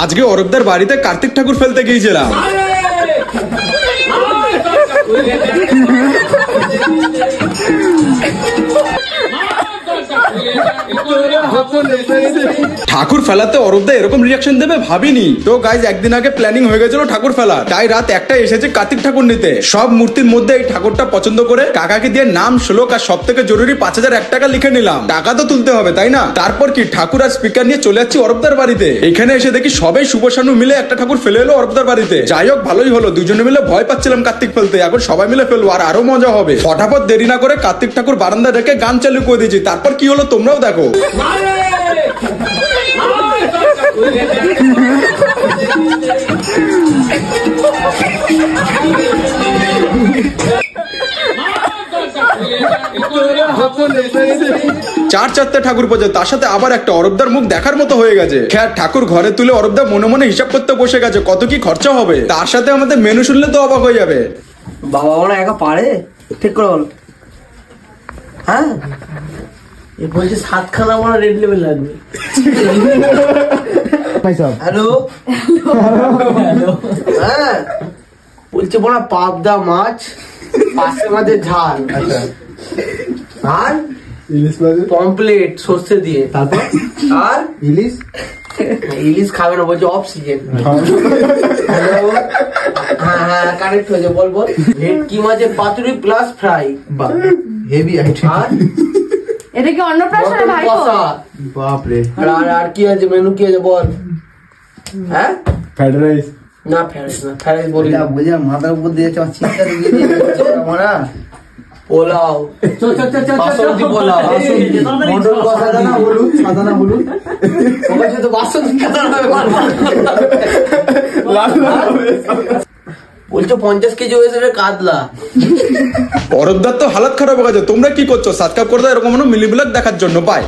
আজকে অরূপদার বাড়িতে কার্তিক ঠাকুর ফেলতে গিয়েছিলাম। ঠাকুর ফেলাতে অরূপদা এরকম রিয়াকশন দেবে ভাবিনি। তো গাইজ একদিন আগে প্ল্যানিং হয়ে গেছিল ঠাকুর ফেলা, তাই রাত 1টায় এসেছে কার্তিক ঠাকুর নিতে। সব মূর্তির মধ্যে এই ঠাকুরটা পছন্দ করে কাকাকে দিয়ে নাম, শ্লোক আর সব থেকে জরুরি 5001 টাকা লিখে নিলাম। টাকা তো তুলতে হবে তাই না? তারপর কি ঠাকুর আর স্পিকার নিয়ে চলে যাচ্ছি অরূপদার বাড়িতে। এখানে এসে দেখি সবাই শুভসানু মিলে একটা ঠাকুর ফেলে এলো অরূপদার বাড়িতে। যাই হোক ভালোই হলো, দুজনে মিলে ভয় পাচ্ছিলাম কার্তিক ফেলতে, এখন সবাই মিলে ফেলবো আর আরো মজা হবে। ফটাফট দেরি না করে কার্তিক ঠাকুর বারান্দা রেখে গান চালু করে দিয়েছি। তারপর কি হলো তোমরাও দেখো। চারটে ঠাকুর পূজা, তার সাথে আবার একটা অরূপদার মুখ দেখার মতো হয়ে গেছে। খেয়ার ঠাকুর ঘরে তুলে অরূপদা মনে মনে হিসাব করতে বসে গেছে কত কি খরচা হবে। তার সাথে আমাদের মেনু শুনলে তো অবাক হয়ে যাবে। বাবা ওরা একা পারে? ঠিক করে বল। হ্যাঁ এ বলছে 7খানা আমার রেড লেভেল লাগবে। হ্যালো হ্যাঁ বলছে বড় পাবদা মাছ, পাশে মাঝে ঝাল, আর ইলিশ কমপ্লিট সর্ষে দিয়ে, তারপর আর ইলিশ খাবে না বলছে অফ সিজন। হ্যাঁ হ্যাঁ কারেক্ট হয়েছে, বল বল। ভেটকি মাছের পাতুরি প্লাস ফ্রাই, হেভি আইটেম। আর এটা কি অন্নপ্রাশনে ভাইপো? বাপ রে। আর কি আছে মেনু, কি আছে বল। হ্যাঁ ফ্রাইড রাইস না, ফ্রাইড রাইস না, ফ্রাইড রাইস বলি না, বুঝা মাথার উপর দিয়ে চিন্তা দিয়ে আমরা পোলাও, বাসন্তী পোলাও, মটর কষা, দানা হলুদ, সাদা না হলুদ, ওখানে তো বাসন্তী বলছো 50 কেজি হয়েছে কাতলা। অরূপদার তো হালাত খারাপ হয়ে গেছে। তোমরা কি করছো? সাবস্ক্রাইব করে দাও এরকম মিলি ব্লগ দেখার জন্য। বাই।